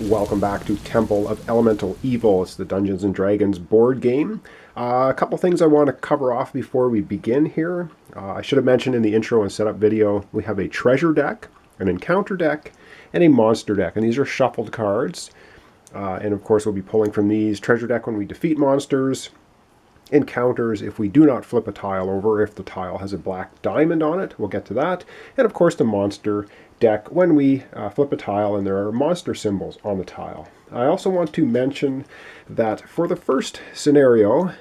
Welcome back to Temple of Elemental Evil. It's the Dungeons & Dragons board game. A couple things I want to cover off before we begin here. I should have mentioned in the intro and setup video, we have a treasure deck, an encounter deck, and a monster deck. And these are shuffled cards. And of course we'll be pulling from these. Treasure deck when we defeat monsters. Encounters if we do not flip a tile over, if the tile has a black diamond on it. We'll get to that. And of course the monster deck when we flip a tile and there are monster symbols on the tile. I also want to mention that for the first scenario,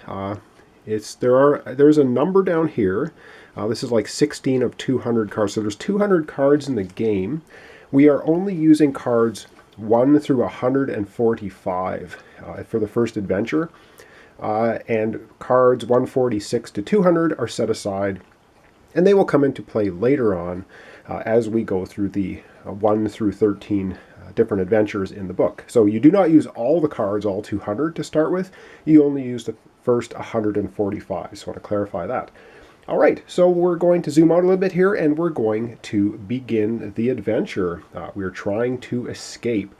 there's a number down here. This is like 16 of 200 cards, so there's 200 cards in the game. We are only using cards 1 through 145 for the first adventure. And cards 146 to 200 are set aside, and they will come into play later on as we go through the 1 through 13 different adventures in the book. So you do not use all the cards, all 200 to start with. You only use the first 145. Just want to clarify that. All right, so we're going to zoom out a little bit here, and we're going to begin the adventure. We're trying to escape.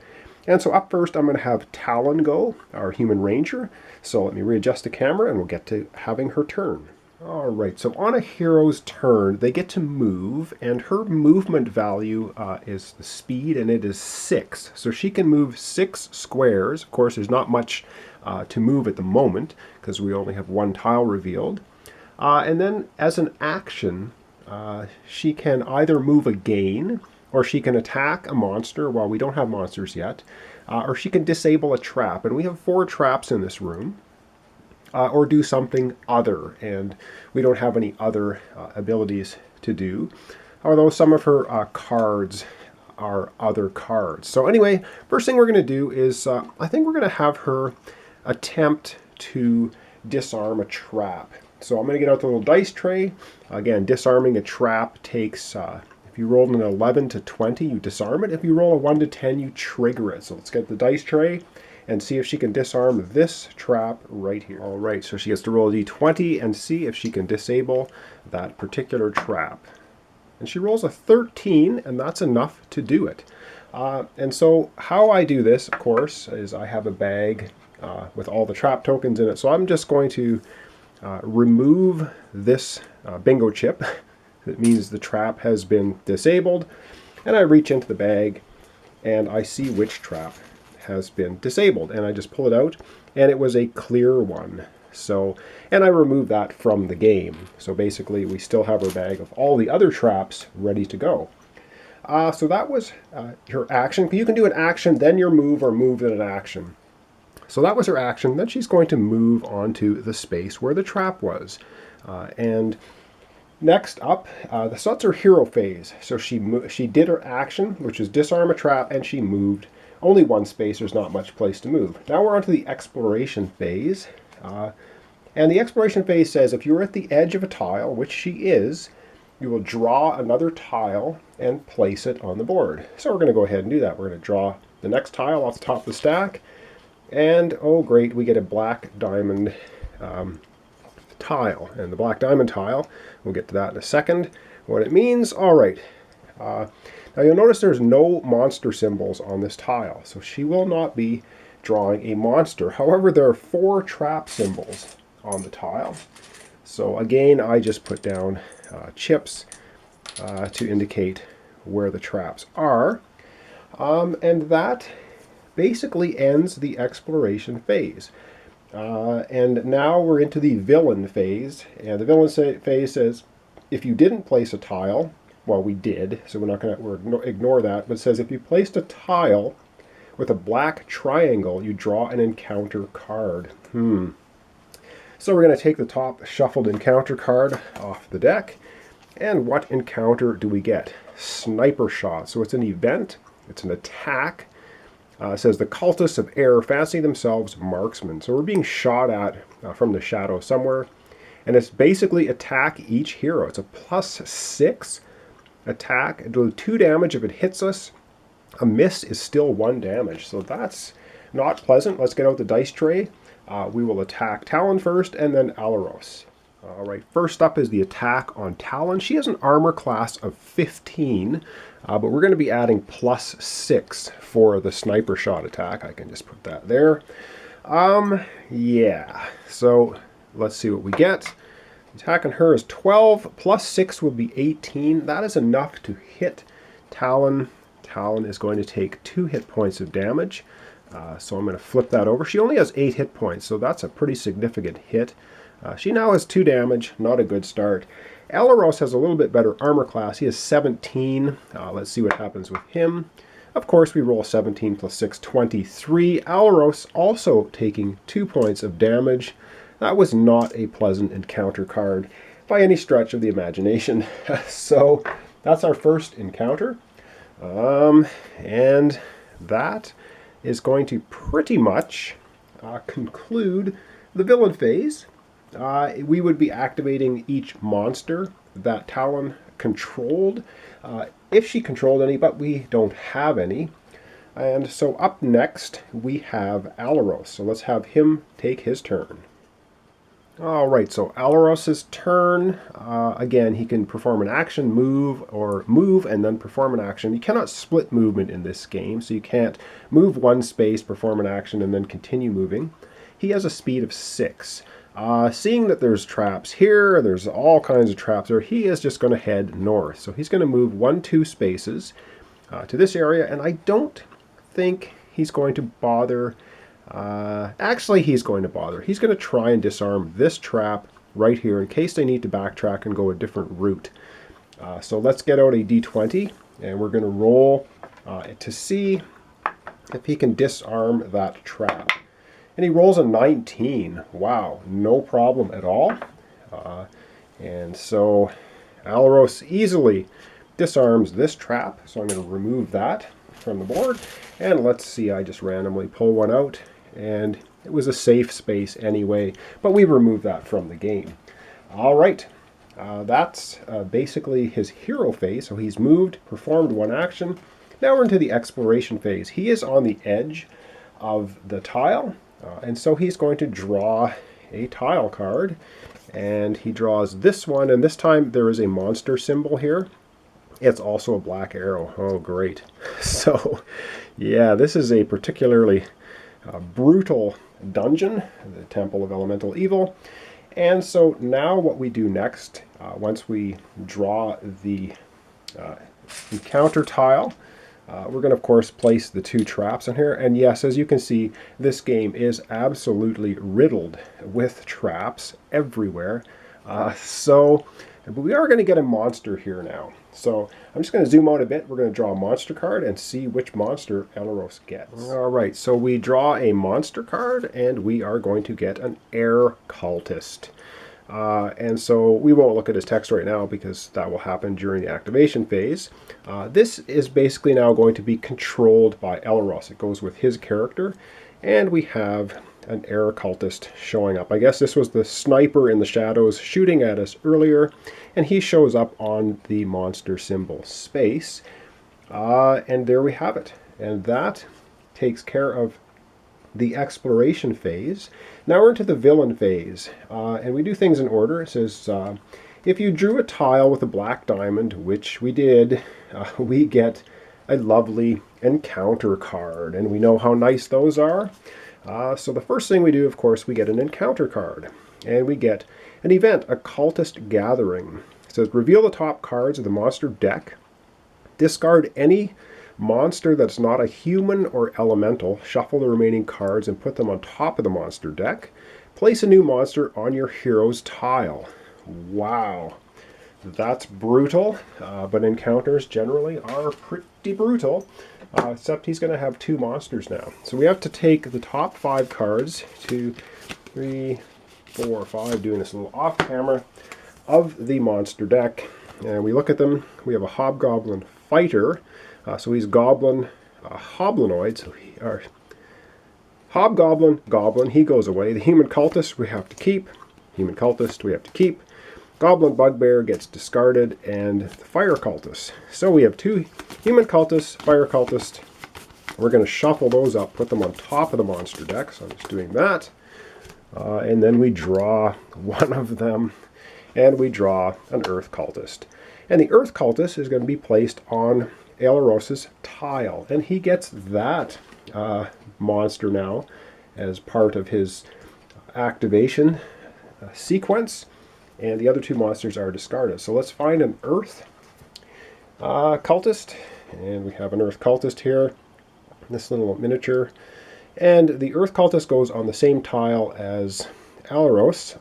And so up first, I'm going to have Talon go, our human ranger. So let me readjust the camera and we'll get to having her turn. All right, so on a hero's turn, they get to move, and her movement value is the speed, and it is 6. So she can move 6 squares. Of course, there's not much to move at the moment because we only have 1 tile revealed. And then as an action, she can either move again, or she can attack a monster while we don't have monsters yet, or she can disable a trap. And we have 4 traps in this room, or do something other. And we don't have any other abilities to do, although some of her cards are other cards. So anyway, first thing we're going to do is, I think we're going to have her attempt to disarm a trap. So I'm going to get out the little dice tray. Again, disarming a trap takes... if you roll an 11 to 20, you disarm it. If you roll a 1 to 10, you trigger it. So let's get the dice tray and see if she can disarm this trap right here. All right, so she gets to roll a d20 and see if she can disable that particular trap. And she rolls a 13, and that's enough to do it. And so how I do this, of course, is I have a bag with all the trap tokens in it. So I'm just going to remove this bingo chip. That means the trap has been disabled, and I reach into the bag and I see which trap has been disabled, and I just pull it out, and it was a clear one. So, and I remove that from the game. So basically we still have our bag of all the other traps ready to go. So that was her action. You can do an action, then your move, or move then an action. So that was her action. Then she's going to move onto the space where the trap was. And next up, so that's her hero phase. So she did her action, which is disarm a trap, and she moved only 1 space. There's not much place to move. Now we're on to the exploration phase. And the exploration phase says if you're at the edge of a tile, which she is, you will draw another tile and place it on the board. So we're going to go ahead and do that. We're going to draw the next tile off the top of the stack. And, oh great, we get a black diamond tile. And the black diamond tile, we'll get to that in a second, what it means. All right. Now you'll notice there's no monster symbols on this tile, so she will not be drawing a monster. However, there are 4 trap symbols on the tile. So again, I just put down chips to indicate where the traps are. And that basically ends the exploration phase. And now we're into the villain phase. And the villain phase says, if you didn't place a tile, well, we did, so we'll ignore that, but it says if you placed a tile with a black triangle, you draw an encounter card. So we're going to take the top shuffled encounter card off the deck. And what encounter do we get? Sniper shot. So it's an event, it's an attack. It says the cultists of air fancy themselves marksmen. So we're being shot at from the shadow somewhere. And it's basically attack each hero. It's a +6 attack. It'll do 2 damage if it hits us. A miss is still 1 damage. So that's not pleasant. Let's get out the dice tray. We will attack Talon first and then Larosa. All right, first up is the attack on Talon. She has an armor class of 15, but we're going to be adding +6 for the sniper shot attack. I can just put that there. Yeah, so let's see what we get. Attack on her is 12, +6 will be 18. That is enough to hit Talon. Talon is going to take 2 hit points of damage. So I'm going to flip that over. She only has 8 hit points, so that's a pretty significant hit. She now has 2 damage, not a good start. Larosa has a little bit better armor class. He has 17. Let's see what happens with him. Of course, we roll 17 + 6, 23. Larosa also taking 2 points of damage. That was not a pleasant encounter card by any stretch of the imagination. So that's our first encounter. And that is going to pretty much conclude the villain phase. We would be activating each monster that Talon controlled, if she controlled any, but we don't have any. And so up next we have Larosa. So let's have him take his turn. Alright, so Larosa's turn. Again, he can perform an action, move, and then perform an action. You cannot split movement in this game, so you can't move one space, perform an action, and then continue moving. He has a speed of 6. Seeing that there's traps here, there's all kinds of traps there, he is just going to head north. So he's going to move 1-2 spaces to this area, and I don't think he's going to bother. Actually, he's going to bother. He's going to try and disarm this trap right here in case they need to backtrack and go a different route. So let's get out a d20, and we're going to roll to see if he can disarm that trap. And he rolls a 19. Wow, no problem at all. And so Larosa easily disarms this trap. So I'm going to remove that from the board. And let's see, I just randomly pull one out. And it was a safe space anyway, but we removed that from the game. All right, that's basically his hero phase. So he's moved, performed one action. Now we're into the exploration phase. He is on the edge of the tile, and so he's going to draw a tile card. And he draws this one, and this time there is a monster symbol here. It's also a black arrow. Oh, great. So, yeah, this is a particularly brutal dungeon, the Temple of Elemental Evil. And so now what we do next, once we draw the encounter tile, we're going to, of course, place the 2 traps in here. And yes, as you can see, this game is absolutely riddled with traps everywhere. But we are going to get a monster here now. So I'm just going to zoom out a bit. We're going to draw a monster card and see which monster Larosa gets. All right, so we draw a monster card, and we are going to get an air cultist. And so we won't look at his text right now because that will happen during the activation phase. This is basically now going to be controlled by Larosa. It goes with his character, and we have an air cultist showing up. I guess this was the sniper in the shadows shooting at us earlier, and he shows up on the monster symbol space. And there we have it. And that takes care of the exploration phase. Now we're into the villain phase, and we do things in order. It says, if you drew a tile with a black diamond, which we did, we get a lovely encounter card, and we know how nice those are. So the first thing we do, of course, we get an encounter card, and we get an event, a Cultist Gathering. It says, reveal the top cards of the monster deck, discard any monster that's not a human or elemental, shuffle the remaining cards and put them on top of the monster deck, place a new monster on your hero's tile. Wow, that's brutal, but encounters generally are pretty brutal. Except he's going to have 2 monsters now. So we have to take the top 5 cards, 2, 3, 4, 5, doing this a little off camera, of the monster deck. And we look at them. We have a Hobgoblin Fighter. So he's Goblin, Hoblinoid. So Hobgoblin, Goblin, he goes away. The Human Cultist we have to keep. Human Cultist we have to keep. Goblin Bugbear gets discarded, and the Fire Cultist. So we have 2 Human Cultists, Fire Cultist. We're going to shuffle those up, put them on top of the monster deck. So I'm just doing that. And then we draw one of them. and we draw an Earth Cultist. And the Earth Cultist is going to be placed on Larosa's tile, and he gets that monster now as part of his activation sequence, and the other two monsters are discarded. So let's find an Earth Cultist, and we have an Earth Cultist here, this little miniature, and the Earth Cultist goes on the same tile as Laros,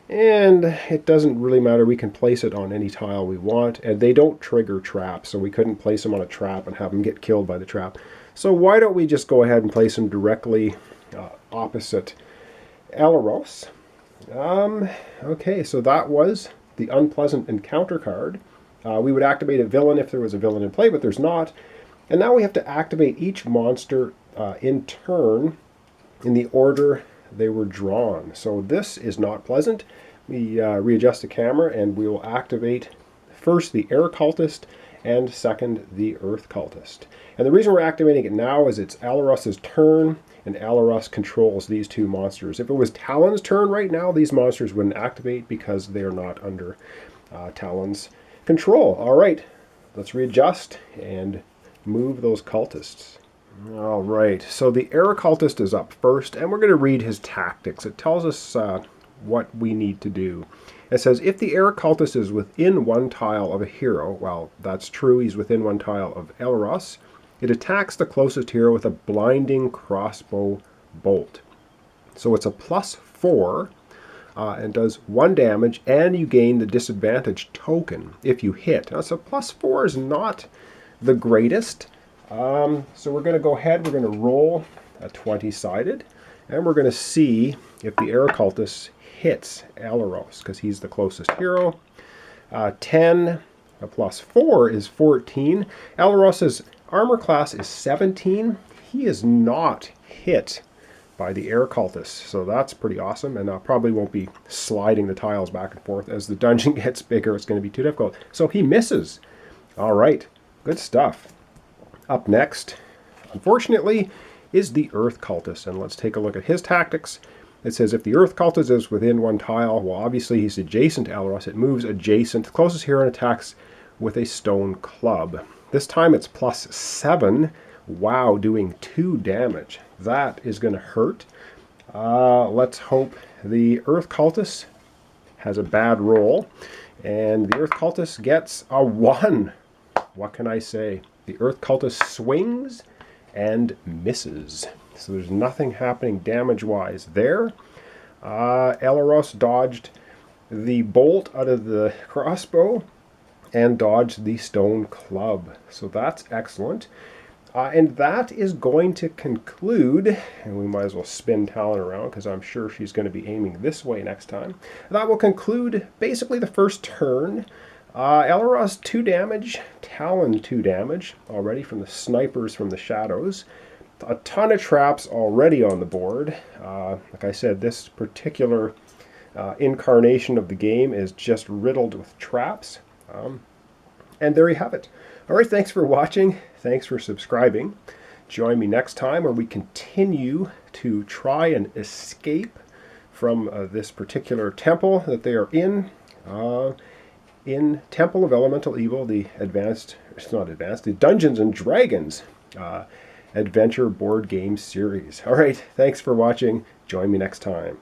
and it doesn't really matter. We can place it on any tile we want, and they don't trigger traps, so we couldn't place them on a trap and have them get killed by the trap. So why don't we just go ahead and place them directly opposite Laros. Okay, so that was the Unpleasant Encounter card. We would activate a villain if there was a villain in play, but there's not. And now we have to activate each monster in turn in the order they were drawn. So this is not pleasant. We readjust the camera and we will activate first the Air Cultist and second the Earth Cultist. And the reason we're activating it now is it's Alaros's turn, and Laros controls these two monsters. If it was Talon's turn right now, these monsters wouldn't activate because they are not under Talon's control. All right, let's readjust and move those cultists. All right, so the Air Cultist is up first, and we're going to read his tactics. It tells us what we need to do. It says, if the Air Cultist is within one tile of a hero, well, that's true, he's within one tile of Laros, it attacks the closest hero with a blinding crossbow bolt. So it's a +4 and does 1 damage, and you gain the disadvantage token if you hit. Now, so +4 is not the greatest. So we're going to go ahead, we're going to roll a 20-sided, and we're going to see if the Air Cultist hits Laros, because he's the closest hero. 10 +4 is 14. Alaros's armor class is 17. He is not hit by the Air Cultist, so that's pretty awesome, and probably won't be sliding the tiles back and forth. As the dungeon gets bigger, it's going to be too difficult. So he misses. All right, good stuff. Up next, unfortunately, is the Earth Cultist, and let's take a look at his tactics. It says if the Earth Cultist is within one tile, well, obviously he's adjacent to Laros. It moves adjacent. The closest hero attacks with a stone club. This time it's +7. Wow, doing 2 damage. That is going to hurt. Let's hope the Earth Cultist has a bad roll, and the Earth Cultist gets a 1. What can I say? The Earth Cultist swings and misses. So there's nothing happening damage-wise there. Laros dodged the bolt out of the crossbow and dodged the stone club. So that's excellent. And that is going to conclude, and we might as well spin Talon around because I'm sure she's going to be aiming this way next time. That will conclude basically the first turn. Laros 2 damage, Talon 2 damage already from the snipers from the shadows. A ton of traps already on the board. Like I said, this particular incarnation of the game is just riddled with traps. And there you have it. All right, thanks for watching. Thanks for subscribing. Join me next time where we continue to try and escape from this particular temple that they are in Temple of Elemental Evil, the the Dungeons and Dragons adventure board game series. All right, thanks for watching. Join me next time.